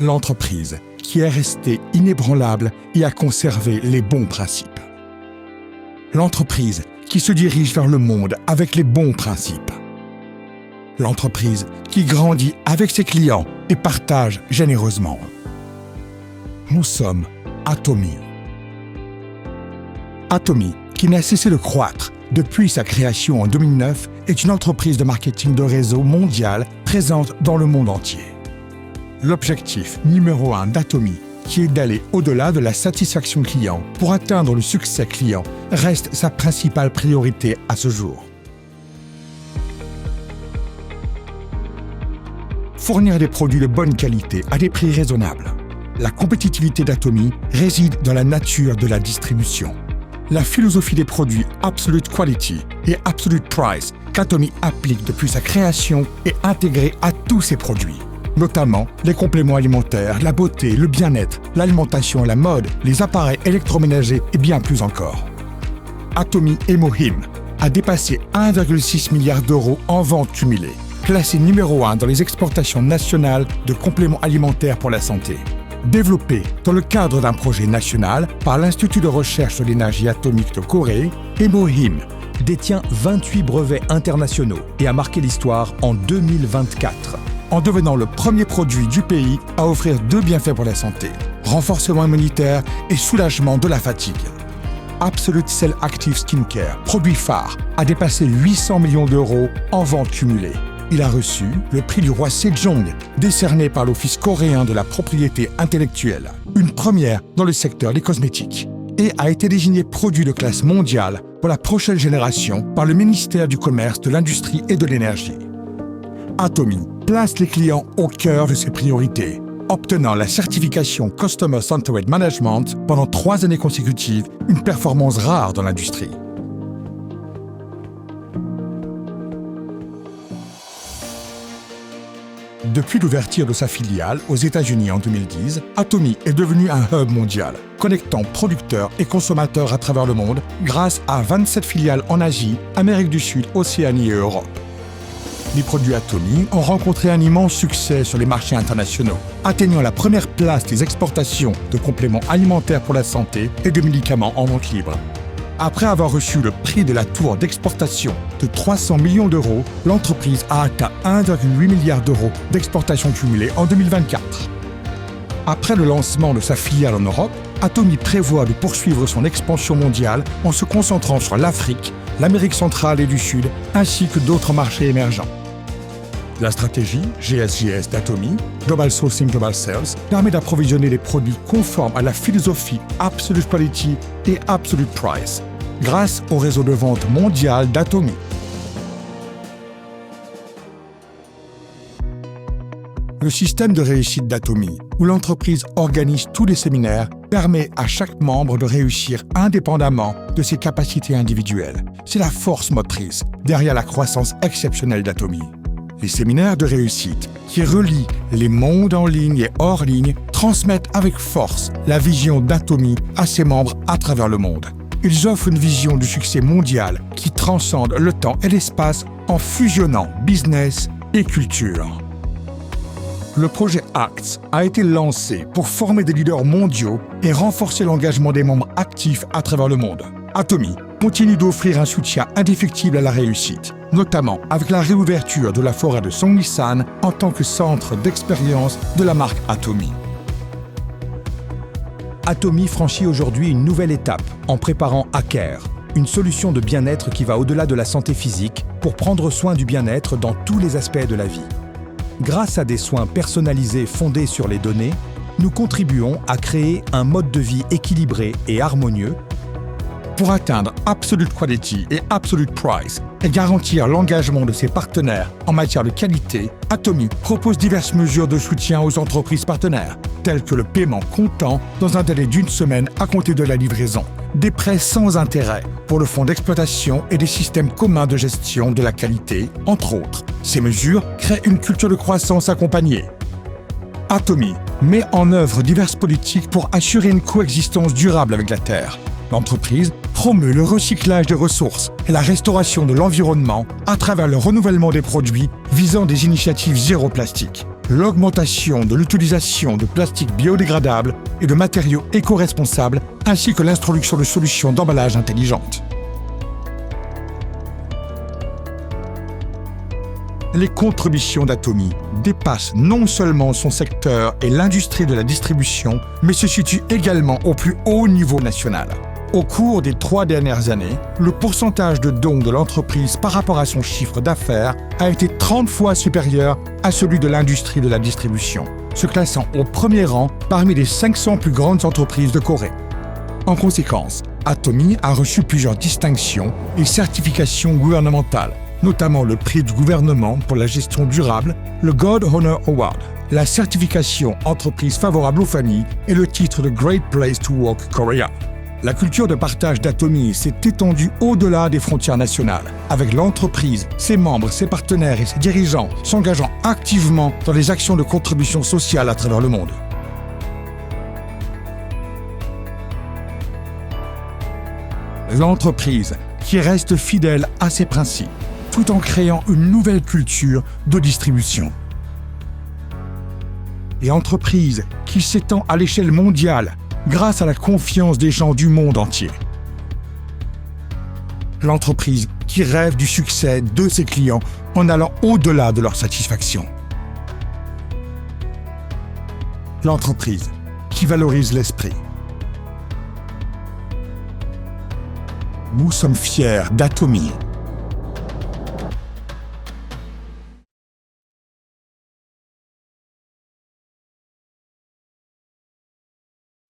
L'entreprise qui est restée inébranlable et a conservé les bons principes. L'entreprise qui se dirige vers le monde avec les bons principes. L'entreprise qui grandit avec ses clients et partage généreusement. Nous sommes Atomy. Atomy, qui n'a cessé de croître depuis sa création en 2009, est une entreprise de marketing de réseau mondial présente dans le monde entier. L'objectif numéro 1 d'Atomy, qui est d'aller au-delà de la satisfaction client pour atteindre le succès client, reste sa principale priorité à ce jour. Fournir des produits de bonne qualité à des prix raisonnables. La compétitivité d'Atomy réside dans la nature de la distribution. La philosophie des produits Absolute Quality et Absolute Price qu'Atomy applique depuis sa création est intégrée à tous ses produits, notamment les compléments alimentaires, la beauté, le bien-être, l'alimentation, la mode, les appareils électroménagers et bien plus encore. Atomy Emohim a dépassé 1,6 milliard d'euros en vente cumulée, classé numéro 1 dans les exportations nationales de compléments alimentaires pour la santé. Développé dans le cadre d'un projet national par l'Institut de recherche sur l'énergie atomique de Corée, Emohim détient 28 brevets internationaux et a marqué l'histoire en 2024. En devenant le premier produit du pays à offrir 2 bienfaits pour la santé, renforcement immunitaire et soulagement de la fatigue. Absolute Cell Active Skincare, produit phare, a dépassé 800 millions d'euros en vente cumulée. Il a reçu le prix du roi Sejong, décerné par l'Office coréen de la propriété intellectuelle, une première dans le secteur des cosmétiques, et a été désigné produit de classe mondiale pour la prochaine génération par le ministère du Commerce, de l'Industrie et de l'Énergie. Atomy place les clients au cœur de ses priorités, obtenant la certification Customer Centered Management pendant 3 années consécutives, une performance rare dans l'industrie. Depuis l'ouverture de sa filiale aux États-Unis en 2010, Atomy est devenu un hub mondial, connectant producteurs et consommateurs à travers le monde grâce à 27 filiales en Asie, Amérique du Sud, Océanie et Europe. Les produits Atomy ont rencontré un immense succès sur les marchés internationaux, atteignant la première place des exportations de compléments alimentaires pour la santé et de médicaments en vente libre. Après avoir reçu le prix de la tour d'exportation de 300 millions d'euros, l'entreprise a atteint 1,8 milliard d'euros d'exportation cumulée en 2024. Après le lancement de sa filiale en Europe, Atomy prévoit de poursuivre son expansion mondiale en se concentrant sur l'Afrique, l'Amérique centrale et du Sud, ainsi que d'autres marchés émergents. La stratégie GSJS d'Atomy, Global Sourcing Global Sales, permet d'approvisionner les produits conformes à la philosophie Absolute Quality et Absolute Price, grâce au réseau de vente mondial d'Atomy. Le système de réussite d'Atomy, où l'entreprise organise tous les séminaires, permet à chaque membre de réussir indépendamment de ses capacités individuelles. C'est la force motrice derrière la croissance exceptionnelle d'Atomy. Les séminaires de réussite, qui relient les mondes en ligne et hors ligne, transmettent avec force la vision d'Atomy à ses membres à travers le monde. Ils offrent une vision du succès mondial qui transcende le temps et l'espace en fusionnant business et culture. Le projet ACTS a été lancé pour former des leaders mondiaux et renforcer l'engagement des membres actifs à travers le monde. Atomy continue d'offrir un soutien indéfectible à la réussite, notamment avec la réouverture de la forêt de Songnisan en tant que centre d'expérience de la marque Atomy. Atomy franchit aujourd'hui une nouvelle étape en préparant ACARE, une solution de bien-être qui va au-delà de la santé physique pour prendre soin du bien-être dans tous les aspects de la vie. Grâce à des soins personnalisés fondés sur les données, nous contribuons à créer un mode de vie équilibré et harmonieux pour atteindre Absolute Quality et Absolute Price et garantir l'engagement de ses partenaires en matière de qualité. Atomy propose diverses mesures de soutien aux entreprises partenaires, telles que le paiement comptant dans un délai d'1 semaine à compter de la livraison, des prêts sans intérêt pour le fonds d'exploitation et des systèmes communs de gestion de la qualité, entre autres. Ces mesures créent une culture de croissance accompagnée. Atomy met en œuvre diverses politiques pour assurer une coexistence durable avec la Terre. L'entreprise promeut le recyclage des ressources et la restauration de l'environnement à travers le renouvellement des produits visant des initiatives zéro plastique. l'augmentation de l'utilisation de plastiques biodégradables et de matériaux éco-responsables, ainsi que l'introduction de solutions d'emballage intelligentes. Les contributions d'Atomy dépassent non seulement son secteur et l'industrie de la distribution, mais se situent également au plus haut niveau national. Au cours des 3 dernières années, le pourcentage de dons de l'entreprise par rapport à son chiffre d'affaires a été 30 fois supérieur à celui de l'industrie de la distribution, se classant au premier rang parmi les 500 plus grandes entreprises de Corée. En conséquence, Atomy a reçu plusieurs distinctions et certifications gouvernementales, notamment le prix du gouvernement pour la gestion durable, le God Honor Award, la certification entreprise favorable aux familles et le titre de Great Place to Work Korea. La culture de partage d'Atomy s'est étendue au-delà des frontières nationales, avec l'entreprise, ses membres, ses partenaires et ses dirigeants s'engageant activement dans les actions de contribution sociale à travers le monde. L'entreprise qui reste fidèle à ses principes, tout en créant une nouvelle culture de distribution. Et entreprise qui s'étend à l'échelle mondiale grâce à la confiance des gens du monde entier. L'entreprise qui rêve du succès de ses clients en allant au-delà de leur satisfaction. L'entreprise qui valorise l'esprit. Nous sommes fiers d'Atomy.